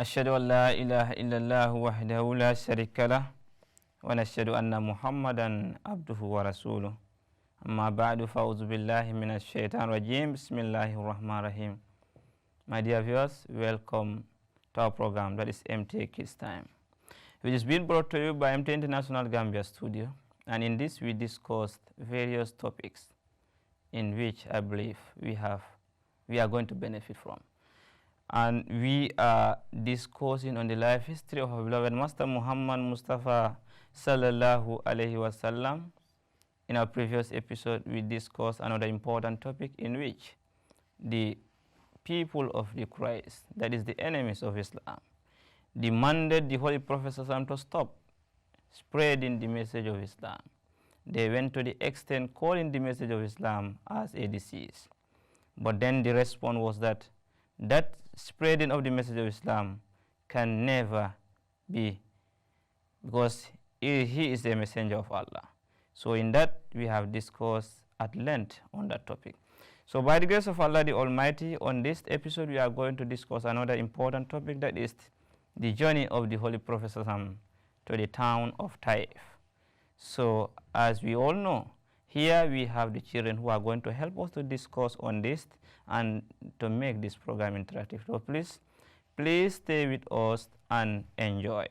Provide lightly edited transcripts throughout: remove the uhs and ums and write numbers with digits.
أشهد أن لا إله إلا الله وحده لا شريك له ونشهد أن محمدا عبده ورسوله أما بعد فأعوذ بالله من الشيطان الرجيم بسم الله الرحمن الرحيم. My dear viewers, welcome to our program that is MTA Kids Time, which is being brought to you by MTA International Gambia Studio, and in this we discussed various topics in which I believe we are going to benefit from. And we are discussing on the life history of our beloved Master Muhammad Mustafa Sallallahu Alaihi Wasallam. In our previous episode, we discussed another important topic in which the people of the Christ, that is the enemies of Islam, demanded the Holy Prophet ﷺ to stop spreading the message of Islam. They went to the extent calling the message of Islam as a disease. But then the response was that spreading of the message of Islam can never be, because he is a messenger of Allah. So in that we have discussed at length on that topic. So by the grace of Allah the Almighty, on this episode we are going to discuss another important topic, that is the journey of the Holy Prophet ﷺ to the town of Taif. So as we all know, here we have the children who are going to help us to discuss on this and to make this program interactive. So please stay with us and enjoy.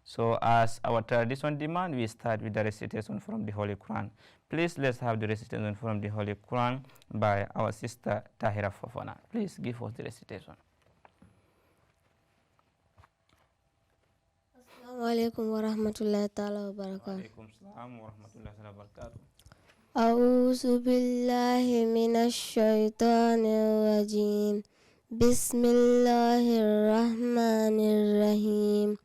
So as our tradition demands, we start with the recitation from the Holy Quran. Please let's have the recitation from the Holy Quran by our sister Tahira Fofana. Please give us the recitation. Assalamu alaikum wa rahmatullahi ta'ala wa barakatuh. Wa alaikum salam wa rahmatullahi wa barakatuh. أعوذ بالله من الشيطان الرجيم بسم الله الرحمن الرحيم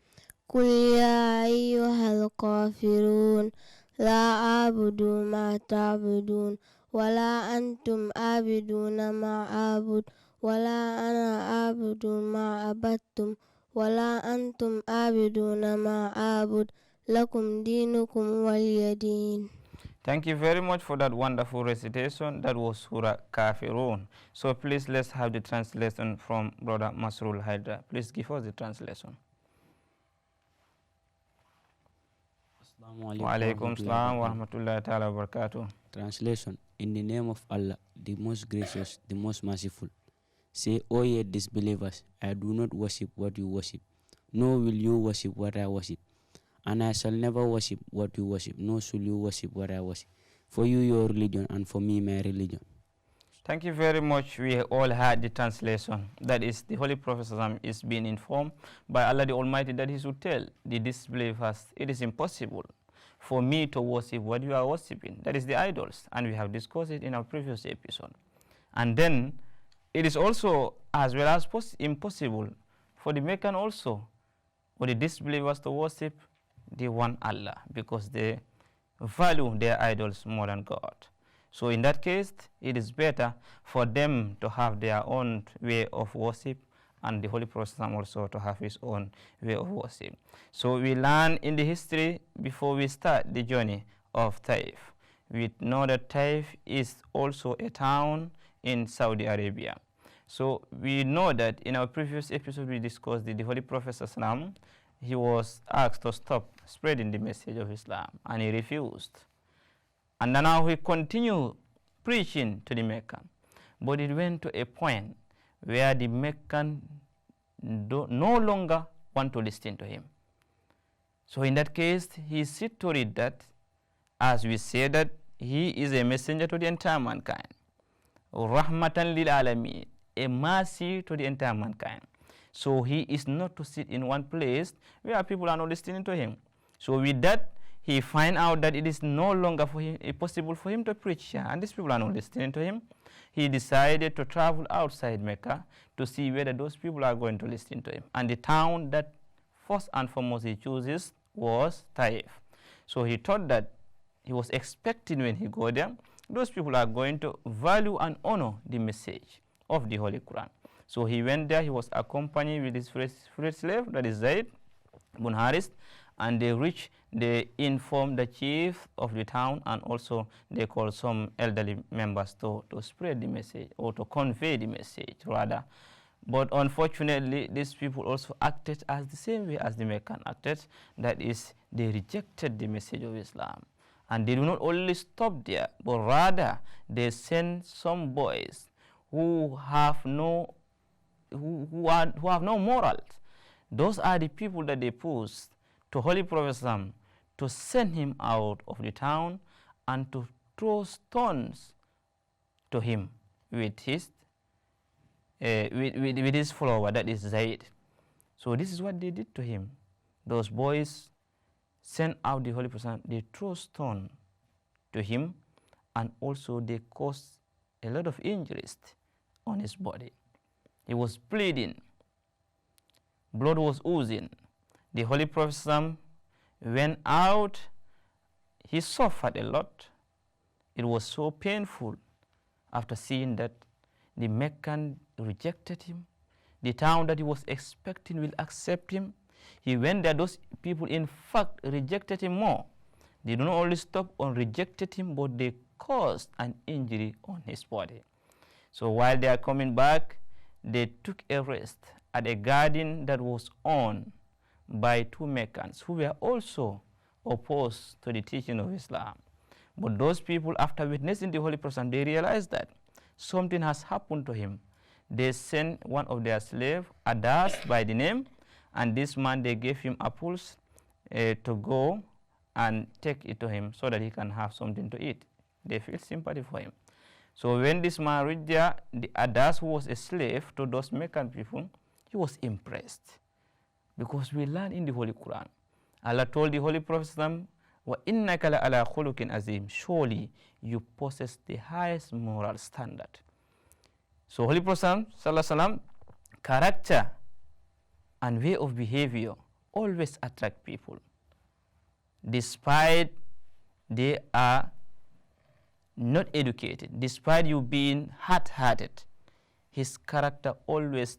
قل يا أيها الكافرون لا أعبد ما تعبدون ولا أنتم عابدون ما أعبد ولا أنا أعبد ما عبدتم ولا أنتم عابدون ما أعبد لكم دينكم ولي دين. Thank you very much for that wonderful recitation. That was Surah Kafirun. So please let's have the translation from Brother Masrul Hydra. Please give us the translation. Wa alaikum salam wa rahmatullahi ta'ala wa barakatuh. Translation: In the name of Allah, the most gracious, the most merciful. Say, O ye disbelievers, I do not worship what you worship, nor will you worship what I worship. And I shall never worship what you worship, nor shall you worship what I worship. For you, your religion, and for me, my religion. Thank you very much. We all had the translation. That is, the Holy Prophet is being informed by Allah the Almighty that he should tell the disbelievers, it is impossible for me to worship what you are worshiping. That is the idols. And we have discussed it in our previous episode. And then, it is also as well as impossible for the Meccan also, or the disbelievers to worship the one Allah, because they value their idols more than God. So in that case, it is better for them to have their own way of worship, and the Holy Prophet also to have his own way of worship. So we learn in the history before we start the journey of Taif. We know that Taif is also a town in Saudi Arabia. So we know that in our previous episode we discussed the Holy Prophet he was asked to stop spreading the message of Islam, and he refused. And now he continued preaching to the Meccan. But it went to a point where the Meccan no longer want to listen to him. So in that case, he said to read that, as we say that he is a messenger to the entire mankind. Rahmatan lil alameen, a mercy to the entire mankind. So he is not to sit in one place where people are not listening to him. So with that, he find out that it is no longer possible for him to preach here, and these people are not listening to him. He decided to travel outside Mecca to see whether those people are going to listen to him. And the town that first and foremost he chooses was Taif. So he thought that he was expecting when he go there, those people are going to value and honor the message of the Holy Quran. So he went there, he was accompanied with his freed slave, that is Zaid ibn Haris, and they reached, they informed the chief of the town, and also they called some elderly members to spread the message, or to convey the message rather. But unfortunately, these people also acted as the same way as the Meccan acted. That is, they rejected the message of Islam. And they do not only stop there, but rather they send some boys who have no morals. Those are the people that they pushed to Holy Prophet Sam to send him out of the town and to throw stones to him with his follower, that is Zaid. So this is what they did to him. Those boys sent out the Holy Prophet, they threw stone to him, and also they caused a lot of injuries on his body. He was bleeding. Blood was oozing. The Holy Prophet went out. He suffered a lot. It was so painful after seeing that the Meccan rejected him. The town that he was expecting will accept him. He went there. Those people, in fact, rejected him more. They do not only stop on rejected him, but they caused an injury on his body. So while they are coming back, they took a rest at a garden that was owned by two Meccans who were also opposed to the teaching of Islam. But those people, after witnessing the Holy Prophet, they realized that something has happened to him. They sent one of their slaves, Adas by the name, and this man, they gave him apples to go and take it to him so that he can have something to eat. They feel sympathy for him. So when this man reached there, the Adas, who was a slave to those Meccan people, he was impressed. Because we learn in the Holy Quran, Allah told the Holy Prophet, وَإِنَّكَ لَعَلَىٰ خُلُقٍ عَظِيمٍ, surely you possess the highest moral standard. So Holy Prophet ﷺ, character and way of behavior always attract people. Despite they are not educated, despite you being hard-hearted, his character always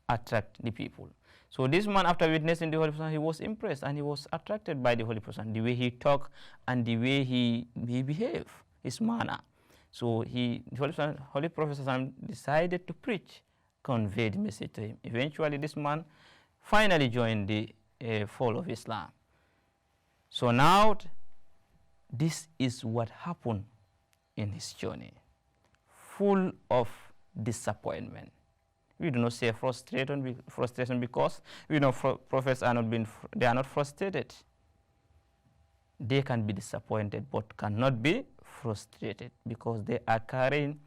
attract the people. So this man, after witnessing the Holy Prophet, he was impressed and he was attracted by the Holy Prophet, the way he talked and the way he behaved, his manner. So the Holy Prophet decided to preach, convey the message to him. Eventually, this man finally joined the fold of Islam. So now, this is what happened in his journey, full of disappointment. We do not say frustration because we know prophets are not frustrated. They can be disappointed but cannot be frustrated because they are carrying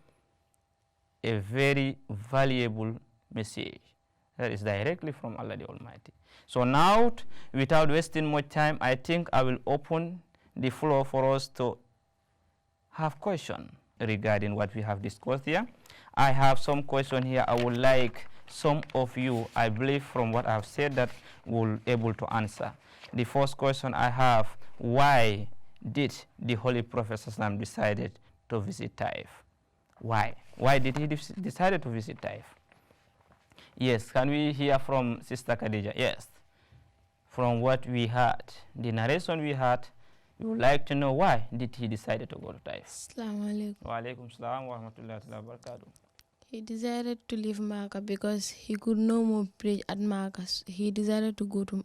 a very valuable message that is directly from Allah the Almighty. So now, without wasting much time, I think I will open the floor for us to have questions regarding what we have discussed here. I have some question here. I would like some of you, I believe from what I've said, that will able to answer. The first question I have, why did the Holy Prophet ﷺ decided to visit Taif? Why? Why did he decide to visit Taif? Yes, can we hear from Sister Khadija? Yes. From what we heard, the narration we heard, we would like to know why did he decide to go to Taif? Assalamu alaikum. Wa alaikum salam wa rahmatullahi wa barakatuh. He decided to leave Makkah because he could no more preach at Makkah. He decided to go to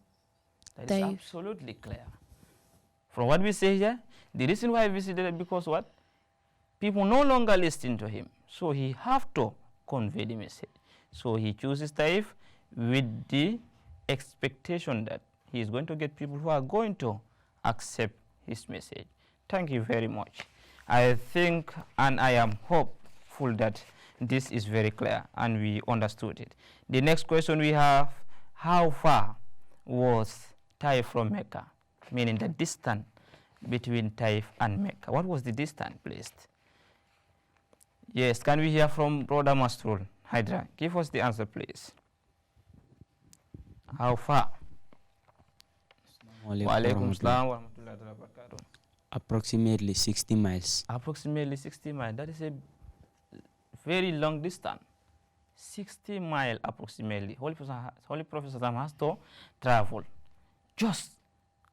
That Taif. is absolutely clear. From what we say here, the reason why he visited it because what? People no longer listen to him. So he have to convey the message. So he chooses Taif with the expectation that he is going to get people who are going to accept his message. Thank you very much. I think and I am hopeful that this is very clear and we understood it. The next question we have, how far was Taif from Mecca? Meaning the distance between Taif and Mecca. What was the distance, please? Yes, can we hear from Brother Mastrul? Hydra, give us the answer, please. How far? Wa alaikum salam wa rahmatullahi wa barakatuh. Approximately 60 miles. Approximately 60 miles. That is a very long distance. 60 miles approximately. Holy Prophet has to travel just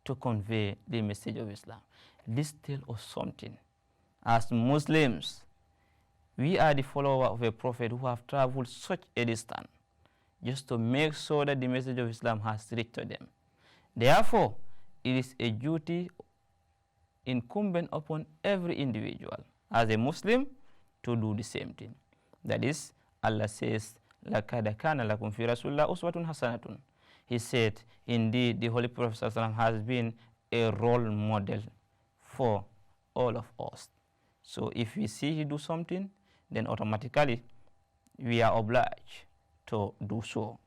to convey the message of Islam. This tells us something. As Muslims, we are the follower of a prophet who have traveled such a distance. just to make sure that the message of Islam has reached to them. Therefore, it is a duty incumbent upon every individual as a Muslim to do the same thing. That is, Allah says, لَقَدْ كَانَ لَكُمْ فِي رَسُولِ اللَّهِ أُسْوَةٌ حَسَنَةٌ. He said, indeed, the Holy Prophet ﷺ has been a role model for all of us. So if we see he do something, then automatically we are obliged to do so.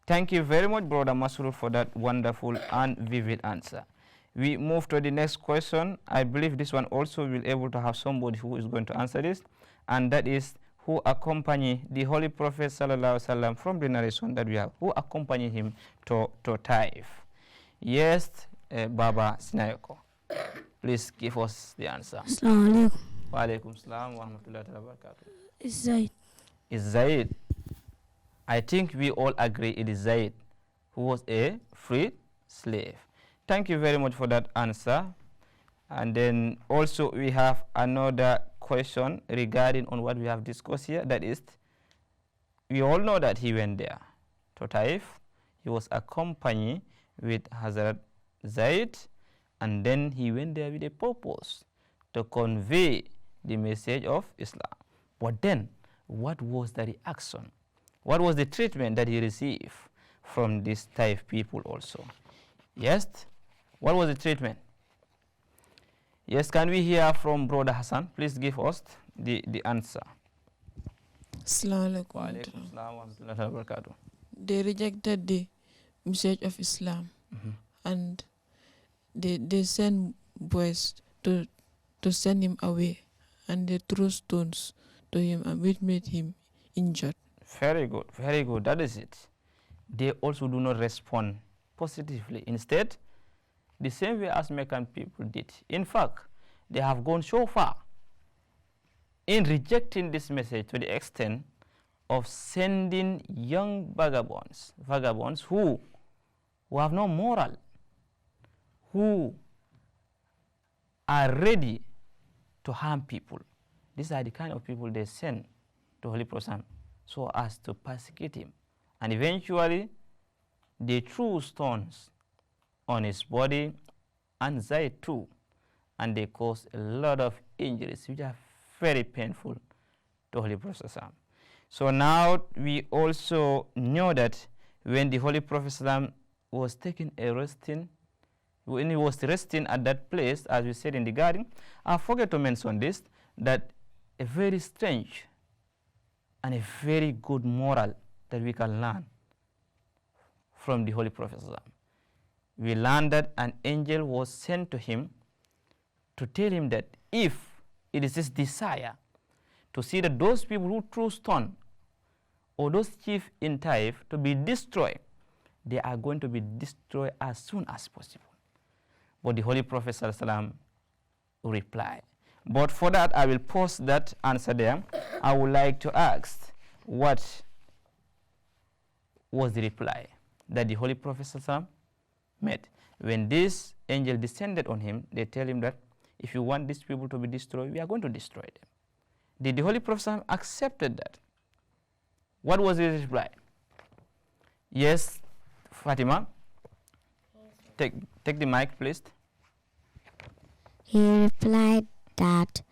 Thank you very much, Brother Masrur, for that wonderful and vivid answer. We move to the next question. I believe this one also will able to have somebody who is going to answer this, and that is, who accompany the Holy Prophet ﷺ from the narration that we have, who accompany him to Taif. Yes, Baba Sinayoko, please give us the answer. Assalamu alaikum. Wa alaikum salam wa rahmatullahi wa barakatuh. It's Zaid. It's Zaid. I think we all agree it is Zaid, who was a freed slave. Thank you very much for that answer. And then also we have another question regarding on what we have discussed here. That is, we all know that he went there to Taif. He was accompanied with Hazrat Zaid, and then he went there with a purpose to convey the message of Islam. But then, what was the reaction? What was the treatment that he received from these Taif people also? Yes, what was the treatment? Yes, can we hear from Brother Hassan? Please give us the answer. Assalamu alaikum. They rejected the message of Islam, and they sent boys to send him away, and they threw stones to him, and which made him injured. Very good, very good. That is it. They also do not respond positively. Instead, the same way as Meccan people did. In fact, they have gone so far in rejecting this message to the extent of sending young vagabonds who have no moral, who are ready to harm people. These are the kind of people they send to Holy Prophet so as to persecute him. And eventually, they threw stones on his body and Zaid too, and they caused a lot of injuries which are very painful to Holy Prophet. So now we also know that when the Holy Prophet was taking a resting, when he was resting at that place, as we said in the garden, I forget to mention this, that a very strange and a very good moral that we can learn from the Holy Prophet. We learned that an angel was sent to him to tell him that if it is his desire to see that those people who threw stone or those chiefs in Taif to be destroyed, they are going to be destroyed as soon as possible. But the Holy Prophet ﷺ replied. But for that, I will post that answer there. I would like to ask, what was the reply that the Holy Prophet ﷺ made? When this angel descended on him, they tell him that if you want these people to be destroyed, we are going to destroy them. Did the Holy Prophet ﷺ accepted that? What was his reply? Yes, Fatima, take the mic, please. He replied that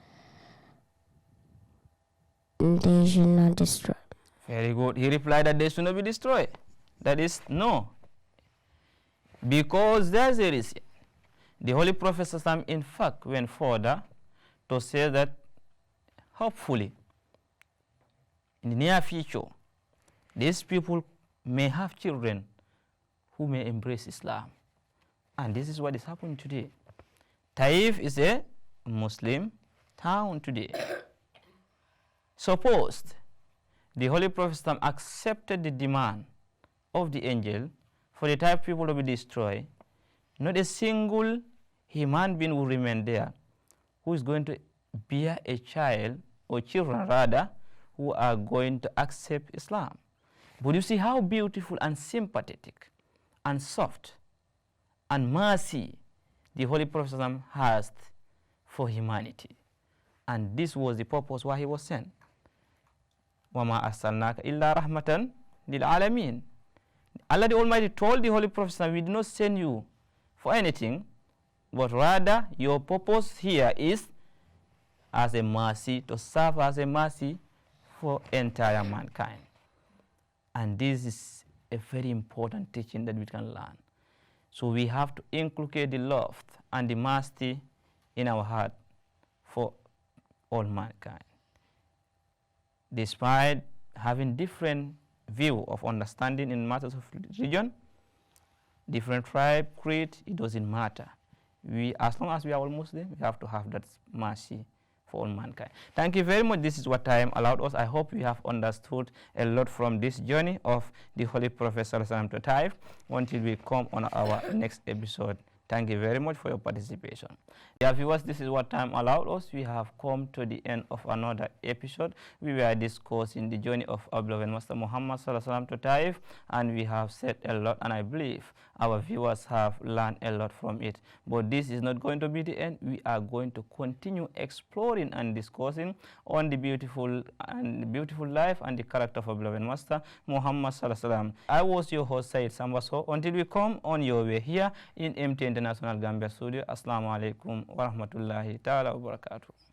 they should not destroy. Very good. He replied that they should not be destroyed. That is, no. Because there's a reason. The Holy Prophet ﷺ in fact went further to say that hopefully in the near future these people may have children who may embrace Islam. And this is what is happening today. Taif is a Muslim town today. Suppose the Holy Prophet ﷺ accepted the demand of the angel for the Taif people to be destroyed, not a single human being will remain there who is going to bear a child, or children rather, who are going to accept Islam. But you see how beautiful and sympathetic and soft and mercy the Holy Prophet ﷺ has for humanity. And this was the purpose why he was sent. وَمَا أَرْسَلْنَاكَ إِلَّا رَحْمَةً lil alamin. Allah the Almighty told the Holy Prophet, we did not send you for anything, but rather your purpose here is as a mercy, to serve as a mercy for entire mankind. And this is a very important teaching that we can learn. So we have to inculcate the love and the mercy in our heart for all mankind. Despite having different view of understanding in matters of religion, different tribe, creed, it doesn't matter. As long as we are all Muslim, we have to have that mercy for all mankind. Thank you very much. This is what time allowed us. I hope we have understood a lot from this journey of the Holy Prophet Sallallahu to Taif. Until we come on our next episode. Thank you very much for your participation. Dear viewers, this is what time allowed us. We have come to the end of another episode. We were discussing the journey of our beloved Master Muhammad Sallallahu to Taif, and we have said a lot, and I believe our viewers have learned a lot from it. But this is not going to be the end. We are going to continue exploring and discussing on the beautiful life and the character of our beloved Master Muhammad Sallallahu. I was your host Said Sambaso. Until we come on your way here in MTA International Gambia Studio. Assalamu alaikum wa rahmatullahi ta'ala wa barakatuh.